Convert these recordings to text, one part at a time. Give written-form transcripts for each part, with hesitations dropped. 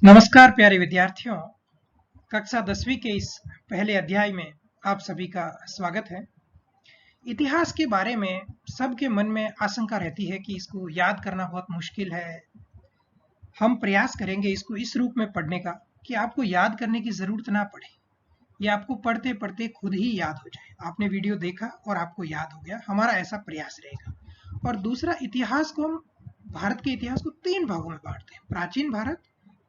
नमस्कार प्यारे विद्यार्थियों। कक्षा 10वीं के इस पहले अध्याय में आप सभी का स्वागत है। इतिहास के बारे में सबके मन में आशंका रहती है कि इसको याद करना बहुत मुश्किल है। हम प्रयास करेंगे इसको इस रूप में पढ़ने का कि आपको याद करने की जरूरत ना पड़े, ये आपको पढ़ते पढ़ते खुद ही याद हो जाए। आपने वीडियो देखा और आपको याद हो गया, हमारा ऐसा प्रयास रहेगा। और दूसरा, इतिहास को हम भारत के इतिहास को 3 भागों में बांटते हैं: प्राचीन भारत,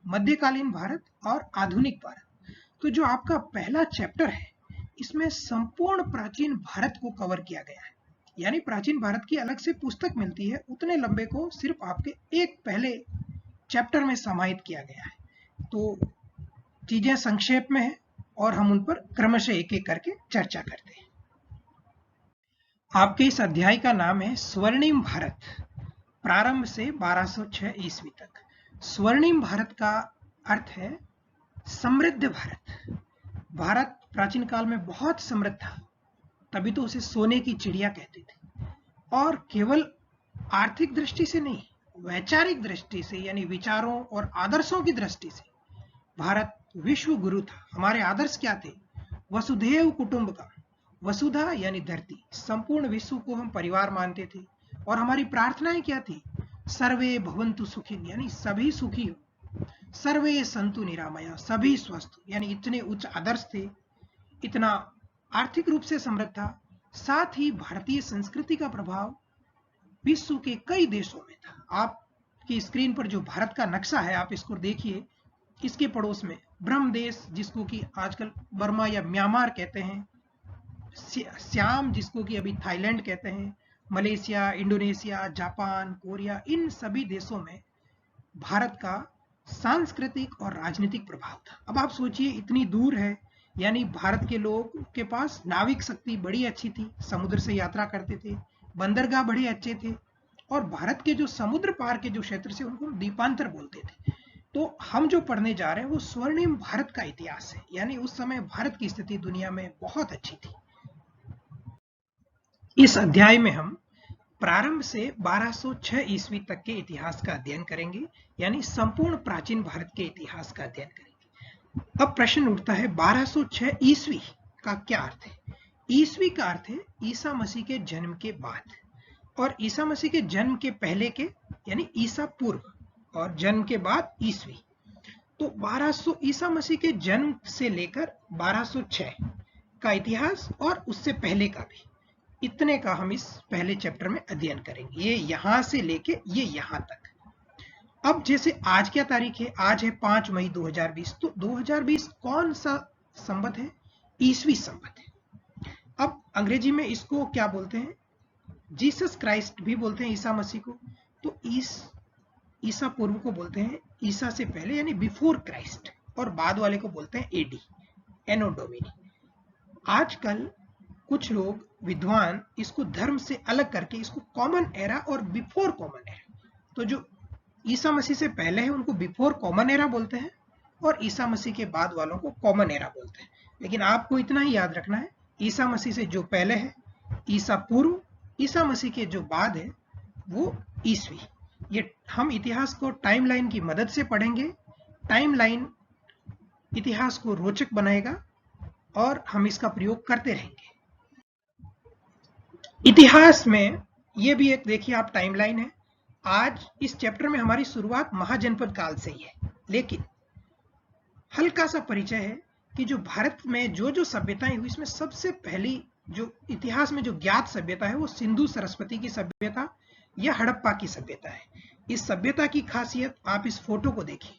मध्यकालीन भारत और आधुनिक भारत। तो जो आपका पहला चैप्टर है, इसमें संपूर्ण प्राचीन भारत को कवर किया गया है। यानी प्राचीन भारत की अलग से पुस्तक मिलती है, उतने लंबे को सिर्फ आपके एक पहले चैप्टर में समाहित किया गया है। तो चीजें संक्षेप में है और हम उन पर क्रमशः एक एक करके चर्चा करते हैं। आपके इस अध्याय का नाम है स्वर्णिम भारत, प्रारंभ से 1206 ईस्वी तक। स्वर्णिम भारत का अर्थ है समृद्ध भारत। भारत प्राचीन काल में बहुत समृद्ध था, तभी तो उसे सोने की चिड़िया कहते थे। और केवल आर्थिक दृष्टि से नहीं, वैचारिक दृष्टि से यानी विचारों और आदर्शों की दृष्टि से भारत विश्व गुरु था। हमारे आदर्श क्या थे? वसुधैव कुटुंबकम, वसुधा यानी धरती, संपूर्ण विश्व को हम परिवार मानते थे। और हमारी प्रार्थनाएं क्या थी? सर्वे भवन्तु सुखिन, यानी सभी सुखी हो। सर्वे संतु निरामया, सभी स्वस्थ, यानी इतने उच्च आदर्श थे। इतना आर्थिक रूप से समृद्ध था। साथ ही भारतीय संस्कृति का प्रभाव विश्व के कई देशों में था। आपकी स्क्रीन पर जो भारत का नक्शा है, आप इसको देखिए। इसके पड़ोस में ब्रह्म देश, जिसको कि आजकल बर्मा या म्यांमार कहते हैं, श्याम, जिसको कि अभी थाईलैंड कहते हैं, मलेशिया, इंडोनेशिया, जापान, कोरिया, इन सभी देशों में भारत का सांस्कृतिक और राजनीतिक प्रभाव था। अब आप सोचिए, इतनी दूर है, यानी भारत के लोग के पास नाविक शक्ति बड़ी अच्छी थी, समुद्र से यात्रा करते थे, बंदरगाह बड़े अच्छे थे। और भारत के जो समुद्र पार के जो क्षेत्र से, उनको द्वीपांतर बोलते थे। तो हम जो पढ़ने जा रहे हैं वो स्वर्णिम भारत का इतिहास है, यानी उस समय भारत की स्थिति दुनिया में बहुत अच्छी थी। इस अध्याय में हम प्रारंभ से 1206 ईस्वी तक के इतिहास का अध्ययन करेंगे, यानी संपूर्ण प्राचीन भारत के इतिहास का अध्ययन करेंगे। अब प्रश्न उठता है, 1206 ईस्वी का क्या अर्थ है? ईस्वी का अर्थ है ईसा मसीह के जन्म के बाद, और ईसा मसीह के जन्म के पहले के यानी ईसा पूर्व, और जन्म के बाद ईस्वी। तो 1200 ईसा मसीह के जन्म से लेकर 1206 का इतिहास और उससे पहले का भी, इतने का हम इस पहले चैप्टर में अध्ययन करेंगे। ये यहां से लेके ये यहां तक। अब जैसे आज क्या तारीख है? आज है 5 मई 2020। तो 2020 कौन सा संवत है? ईसवी संवत है। अब अंग्रेजी में इसको क्या बोलते हैं? जीसस क्राइस्ट भी बोलते हैं ईसा मसीह को। तो ईसा पूर्व को बोलते हैं ईसा से पहले, यानी बिफोर क्राइस्ट, और बाद वाले को बोलते हैं एडी, एनो डोमिनी। आजकल कुछ लोग विद्वान इसको धर्म से अलग करके इसको कॉमन एरा और बिफोर कॉमन एरा, तो जो ईसा मसीह से पहले है उनको बिफोर कॉमन एरा बोलते हैं, और ईसा मसीह के बाद वालों को कॉमन एरा बोलते हैं। लेकिन आपको इतना ही याद रखना है, ईसा मसीह से जो पहले है ईसा पूर्व, ईसा मसीह के जो बाद है वो ईसवी। ये हम इतिहास को टाइमलाइन की मदद से पढ़ेंगे। टाइमलाइन इतिहास को रोचक बनाएगा और हम इसका प्रयोग करते रहेंगे। इतिहास में ये भी एक देखिए आप टाइमलाइन है। आज इस चैप्टर में हमारी शुरुआत महाजनपद काल से ही है, लेकिन हल्का सा परिचय है कि जो भारत में जो जो सभ्यताएं हुई, इसमें सबसे पहली जो इतिहास में जो ज्ञात सभ्यता है वो सिंधु सरस्वती की सभ्यता या हड़प्पा की सभ्यता है। इस सभ्यता की खासियत आप इस फोटो को देखिए।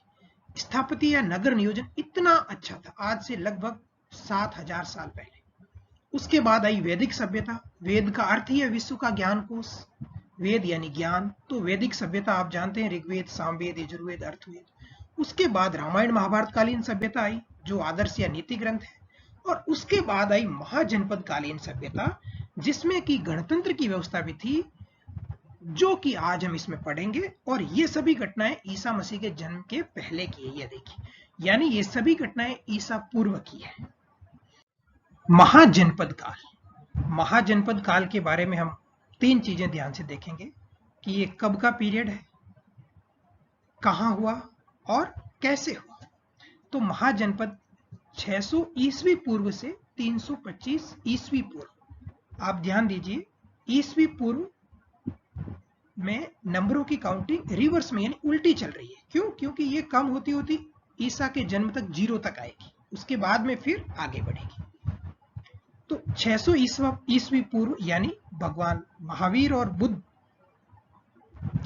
स्थापत्य या नगर नियोजन इतना अच्छा था, आज से लगभग 7000 साल पहले। उसके बाद आई वैदिक सभ्यता। वेद का अर्थ ही है विश्व का ज्ञान कोश, वेद यानी ज्ञान। तो वैदिक सभ्यता आप जानते हैं, ऋग्वेद, सामवेद, यजुर्वेद, अर्थवेद। उसके बाद रामायण महाभारत कालीन सभ्यता आई, जो आदर्श या नीति ग्रंथ है। और उसके बाद आई महाजनपद कालीन सभ्यता, जिसमें कि गणतंत्र की व्यवस्था भी थी, जो कि आज हम इसमें पढ़ेंगे। और ये सभी घटनाएं ईसा मसीह के जन्म के पहले की है, ये देखिए, यानी ये सभी घटनाएं ईसा पूर्व की है। महाजनपद काल, महाजनपद काल के बारे में हम 3 चीजें ध्यान से देखेंगे कि ये कब का पीरियड है, कहां हुआ और कैसे हुआ? तो महाजनपद 600 ईस्वी पूर्व से 325 ईस्वी पूर्व, आप ध्यान दीजिए, ईस्वी पूर्व में नंबरों की काउंटिंग रिवर्स में यानी उल्टी चल रही है। क्यों? क्योंकि ये कम होती होती ईसा के जन्म तक 0 तक आएगी, उसके बाद में फिर आगे बढ़ेगी। तो 600 ईस्वी पूर्व यानी भगवान महावीर और बुद्ध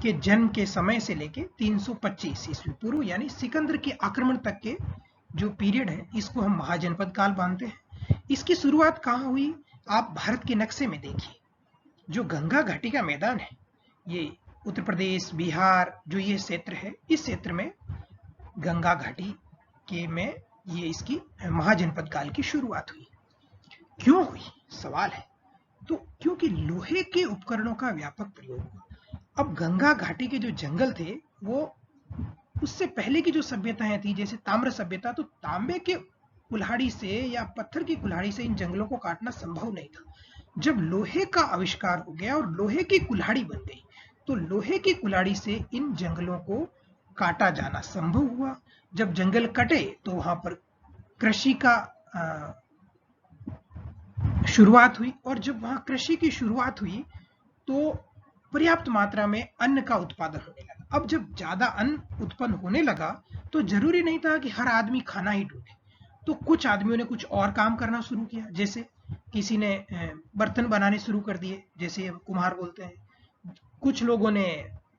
के जन्म के समय से लेके 325 ईस्वी पूर्व यानी सिकंदर के आक्रमण तक के जो पीरियड है, इसको हम महाजनपद काल मानते हैं। इसकी शुरुआत कहाँ हुई? आप भारत के नक्शे में देखिए, जो गंगा घाटी का मैदान है, ये उत्तर प्रदेश, बिहार, जो ये क्षेत्र है, इस क्षेत्र में गंगा घाटी के में ये इसकी महाजनपद काल की शुरुआत हुई। क्यों हुई? सवाल है। तो क्योंकि लोहे के उपकरणों का व्यापक प्रयोग हुआ। अब गंगा घाटी के जो जंगल थे, वो उससे पहले की जो सभ्यताएं थी, जैसे ताम्र सभ्यता, तो तांबे के कुल्हाड़ी से या पत्थर की कुल्हाड़ी से इन जंगलों को काटना संभव नहीं था। जब लोहे का आविष्कार हो गया और लोहे की कुल्हाड़ी बन गई, तो लोहे की कुल्हाड़ी से इन जंगलों को काटा जाना संभव हुआ। जब जंगल कटे तो वहां पर कृषि का शुरुआत हुई, और जब वहां कृषि की शुरुआत हुई तो पर्याप्त मात्रा में अन्न का उत्पादन होने लगा। अब जब ज्यादा अन्न उत्पन्न होने लगा तो जरूरी नहीं था कि हर आदमी खाना ही ढूंढे, तो कुछ आदमियों ने कुछ और काम करना शुरू किया। जैसे किसी ने बर्तन बनाने शुरू कर दिए, जैसे कुम्हार बोलते हैं। कुछ लोगों ने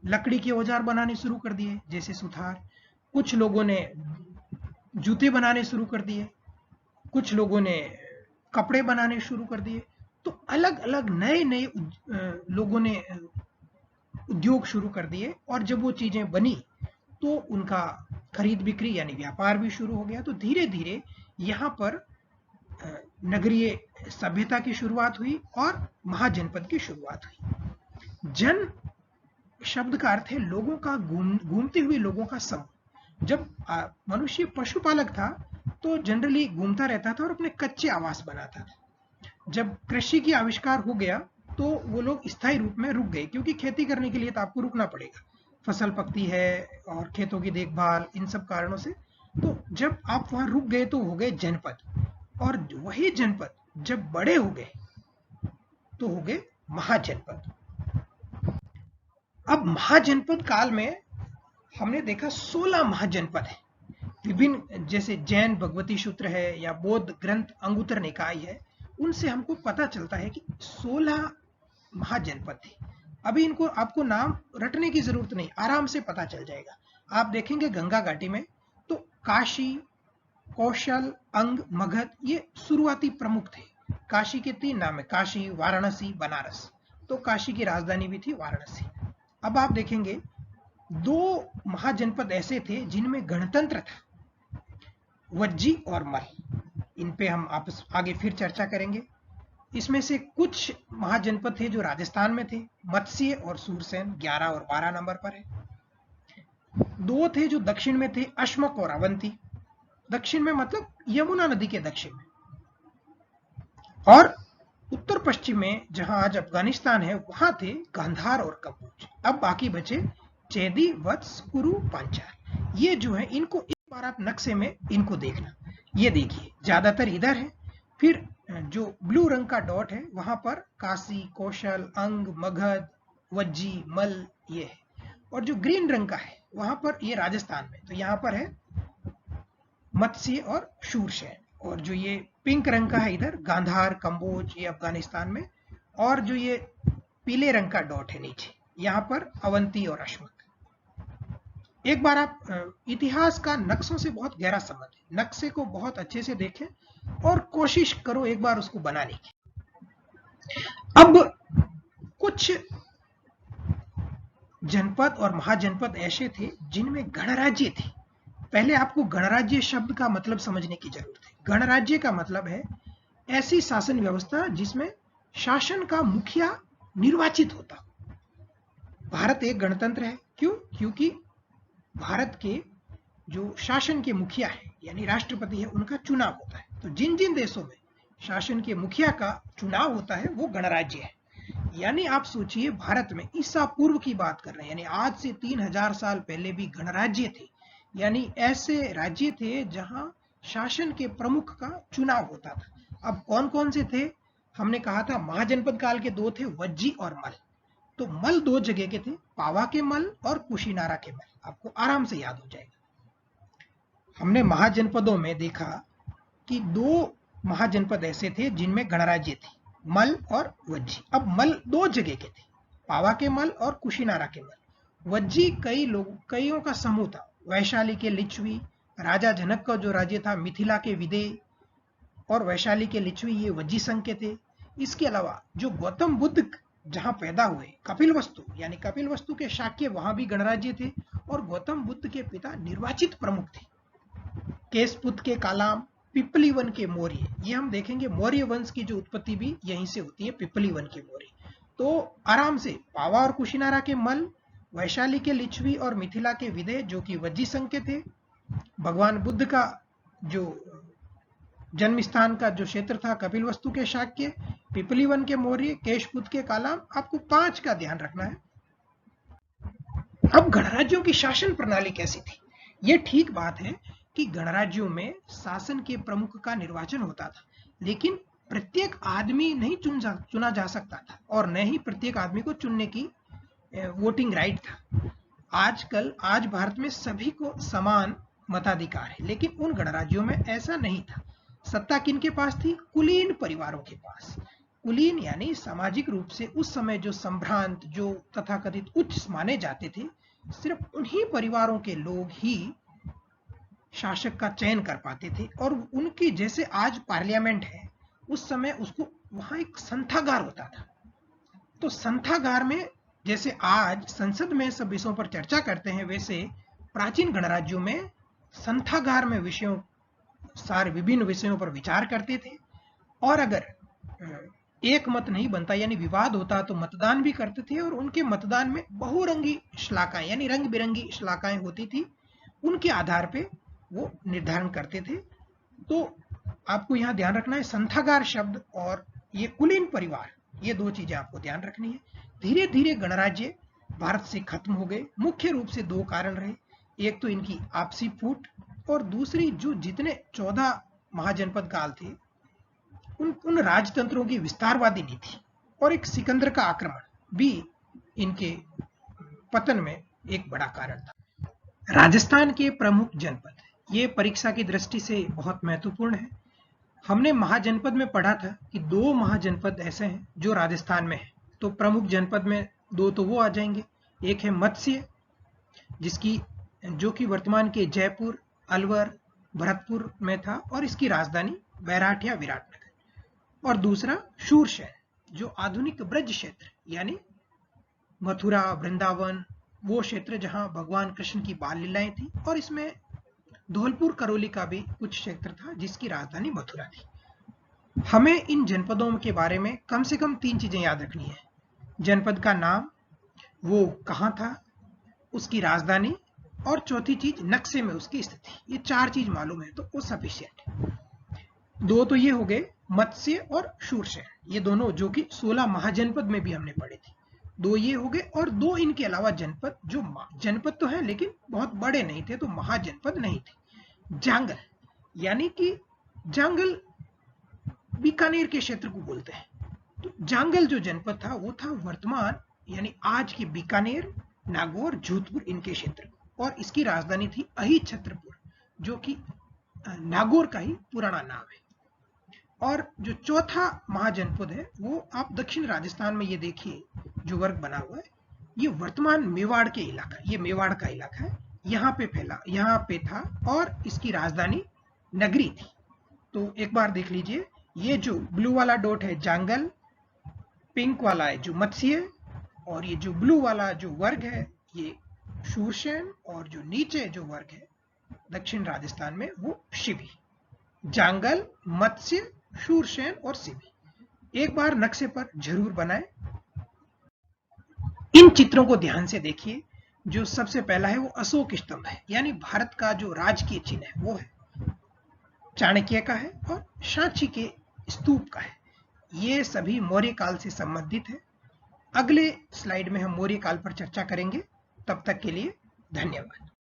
लकड़ी के औजार बनाने शुरू कर दिए, जैसे सुथार। कुछ लोगों ने जूते बनाने शुरू कर दिए, कुछ लोगों ने कपड़े बनाने शुरू कर दिए। तो अलग अलग नए नए लोगों ने उद्योग शुरू कर दिए, और जब वो चीजें बनी तो उनका खरीद बिक्री यानी व्यापार भी शुरू हो गया। तो धीरे धीरे यहाँ पर नगरीय सभ्यता की शुरुआत हुई और महाजनपद की शुरुआत हुई। जन शब्द का अर्थ है लोगों का, घूमते हुए लोगों का समूह। जब मनुष्य पशुपालक था तो जनरली घूमता रहता था और अपने कच्चे आवास बनाता था। जब कृषि की आविष्कार हो गया तो वो लोग स्थायी रूप में रुक गए, क्योंकि खेती करने के लिए तो आपको रुकना पड़ेगा, फसल पकती है और खेतों की देखभाल, इन सब कारणों से। तो जब आप वहां रुक गए तो हो गए जनपद, और वही जनपद जब बड़े हो गए तो हो गए महाजनपद। अब महाजनपद काल में हमने देखा 16 महाजनपद है विभिन्न, जैसे जैन भगवती सूत्र है या बौद्ध ग्रंथ अंगुत्तर निकाय है, उनसे हमको पता चलता है कि 16 महाजनपद थे। अभी इनको आपको नाम रटने की जरूरत नहीं, आराम से पता चल जाएगा। आप देखेंगे गंगा घाटी में तो काशी, कौशल, अंग, मगध, ये शुरुआती प्रमुख थे। काशी के 3 नाम है, काशी, वाराणसी, बनारस। तो काशी की राजधानी भी थी वाराणसी। अब आप देखेंगे 2 महाजनपद ऐसे थे जिनमें गणतंत्र था, वज्जी और मल। इन पे हम आपस आगे फिर चर्चा करेंगे। इसमें से कुछ महाजनपद थे जो राजस्थान में थे, मत्स्य और सूरसेन 11 और 12 नंबर पर है। 2 थे जो दक्षिण में थे, अश्मक और अवंती। दक्षिण में मतलब यमुना नदी के दक्षिण में। और उत्तर पश्चिम में जहां आज अफगानिस्तान है, वहां थे गांधार और कम्बोज। अब बाकी बचे चेदी, वत्स, कुरु, पांचाल। ये जो है, इनको एक बार आप नक्शे में इनको देखना। ये देखिए ज्यादातर इधर है, फिर जो ब्लू रंग का डॉट है वहां पर काशी, कौशल, अंग, मगध, वज्जी, मल ये है। और जो ग्रीन रंग का है वहां पर ये राजस्थान में, तो यहाँ पर है मत्स्य और शूरसेन। और जो ये पिंक रंग का है इधर गांधार, कम्बोज, ये अफगानिस्तान में। और जो ये पीले रंग का डॉट है नीचे, यहाँ पर अवंती और अश्मक। एक बार आप इतिहास का नक्शों से बहुत गहरा संबंध है, नक्शे को बहुत अच्छे से देखें और कोशिश करो एक बार उसको बनाने की। अब कुछ जनपद और महाजनपद ऐसे थे जिनमें गणराज्य थे। पहले आपको गणराज्य शब्द का मतलब समझने की जरूरत है। गणराज्य का मतलब है ऐसी शासन व्यवस्था जिसमें शासन का मुखिया निर्वाचित होता। भारत एक गणतंत्र है। क्यों? क्योंकि भारत के जो शासन के मुखिया है यानी राष्ट्रपति है, उनका चुनाव होता है। तो जिन जिन देशों में शासन के मुखिया का चुनाव होता है वो गणराज्य है। यानी आप सोचिए, भारत में ईसा पूर्व की बात कर रहे हैं, यानी आज से 3000 साल पहले भी गणराज्य थे। यानी ऐसे राज्य थे जहां शासन के प्रमुख का चुनाव होता था। अब कौन कौन से थे? हमने कहा था महाजनपद काल के दो थे, वज्जी और मल। तो मल दो जगह के थे, पावा के मल और कुशीनारा के मल। आपको आराम से याद हो जाएगा। हमने महाजनपदों में देखा कि दो महाजनपद ऐसे थे जिनमें गणराज्य थे, मल और वज्जी। अब मल दो जगह के थे, पावा के मल और कुशीनारा के मल। वज्जी कईयों का समूह था। वैशाली के लिच्छवी, राजा जनक का जो राज्य था मिथिला के विदेह और वैशाली के लिच्छवी, ये वज्जी संघ के थे। इसके अलावा जो गौतम बुद्ध जहां पैदा हुए, कपिलवस्तु यानी कपिलवस्तु के शाक्य, वहां भी गणराज्य थे और गौतम बुद्ध के पिता निर्वाचित प्रमुख थे। केशपुत के कालाम, पिपलीवन के मौर्य, ये हम देखेंगे मौर्य वंश की जो उत्पत्ति भी यहीं से होती है, पिपलीवन के मौर्य। तो आराम से पावा और कुशीनारा के मल, वैशाली के लिच्छवी और मिथिला के विदेह जो कि वज्जी संघ के थे, भगवान बुद्ध का जो जन्म स्थान का जो क्षेत्र था कपिलवस्तु के शाक्य, पिपलीवन के मौर्य, केशपुत के कालाम। आपको 5 का ध्यान रखना है। अब गणराज्यों की शासन प्रणाली कैसी थी? ये ठीक बात है कि गणराज्यों में शासन के प्रमुख का निर्वाचन होता था, लेकिन प्रत्येक आदमी नहीं चुना जा सकता था और न ही प्रत्येक आदमी को चुनने की वोटिंग राइट था। आज भारत में सभी को समान मताधिकार है, लेकिन उन गणराज्यों में ऐसा नहीं था। सत्ता किनके पास थी? कुलीन परिवारों के पास। कुलीन यानी सामाजिक रूप से उस समय जो संभ्रांत, जो तथाकथित उच्च माने जाते थे, सिर्फ उन्हीं परिवारों के लोग ही शासक का चयन कर पाते थे। और उनकी जैसे आज पार्लियामेंट है, उस समय उसको वहां एक संथागार होता था। तो संथागार में जैसे आज संसद में सब विषयों पर चर्चा करते हैं, वैसे प्राचीन गणराज्यों में संथागार में विभिन्न विषयों पर विचार करते थे। और अगर एक मत नहीं बनता यानी विवाद होता तो मतदान भी करते थे, और उनके मतदान में बहुरंगी शलाकाएं यानी रंग बिरंगी शलाकाएं होती थी, उनके आधार पे वो निर्धारण करते थे। तो आपको यहाँ ध्यान रखना है, संथागार शब्द और ये कुलीन परिवार, ये दो चीजें आपको ध्यान रखनी है। धीरे धीरे गणराज्य भारत से खत्म हो गए। मुख्य रूप से 2 कारण रहे, एक तो इनकी आपसी फूट और दूसरी जो जितने 14 महाजनपद काल थे उन राजतंत्रों की विस्तारवादी नीति और एक सिकंदर का आक्रमण भी इनके पतन में एक बड़ा कारण था। राजस्थान के प्रमुख जनपद, ये परीक्षा की दृष्टि से बहुत महत्वपूर्ण है। हमने महाजनपद में पढ़ा था कि 2 महाजनपद ऐसे हैं जो राजस्थान में है। तो प्रमुख जनपद में 2 तो वो आ जाएंगे, एक है मत्स्य जो कि वर्तमान के जयपुर, अलवर, भरतपुर में था और इसकी राजधानी बैराठ या विराटनगर, और दूसरा शूरसेन जो आधुनिक ब्रज क्षेत्र यानी मथुरा, वृंदावन, वो क्षेत्र जहां भगवान कृष्ण की बाल लीलाएं थी, और इसमें धौलपुर करौली का भी कुछ क्षेत्र था जिसकी राजधानी मथुरा थी। हमें इन जनपदों के बारे में कम से कम 3 चीजें याद रखनी है। जनपद का नाम, वो कहां था, उसकी राजधानी, और चौथी चीज नक्शे में उसकी स्थिति। ये 4 चीज मालूम है तो वो सफिशिएंट है। 2 तो ये हो गए, मत्स्य और शूरसेन, ये दोनों जो कि 16 महाजनपद में भी हमने पढ़े थे। 2 ये हो गए, और 2 इनके अलावा जनपद जो जनपद तो है लेकिन बहुत बड़े नहीं थे, तो महाजनपद नहीं थे। जांगल यानी कि जांगल बीकानेर के क्षेत्र को बोलते हैं। तो जांगल जो जनपद था वो था वर्तमान यानी आज की बीकानेर, नागौर, जोधपुर इनके क्षेत्र, और इसकी राजधानी थी अहिछत्रपुर जो कि नागौर का ही पुराना नाम है। और जो चौथा महाजनपद है वो आप दक्षिण राजस्थान में ये देखिए जो वर्ग बना हुआ है, ये वर्तमान मेवाड़ के इलाका, ये मेवाड़ का इलाका है, यहाँ पे था और इसकी राजधानी नगरी थी। तो एक बार देख लीजिए, ये जो ब्लू वाला डॉट है जांगल, पिंक वाला है जो मत्स्य, और ये जो ब्लू वाला जो वर्ग है ये शूरसेन, और जो नीचे जो वर्ग है दक्षिण राजस्थान में वो शिवी। जांगल, मत्स्य, शूरसेन और शिवी एक बार नक्शे पर जरूर बनाएं। इन चित्रों को ध्यान से देखिए। जो सबसे पहला है वो अशोक स्तंभ है, यानी भारत का जो राजकीय चिन्ह है वो है, चाणक्य का है और सांची के स्तूप का है। ये सभी मौर्य काल से संबंधित है। अगले स्लाइड में हम मौर्य काल पर चर्चा करेंगे। तब तक के लिए धन्यवाद।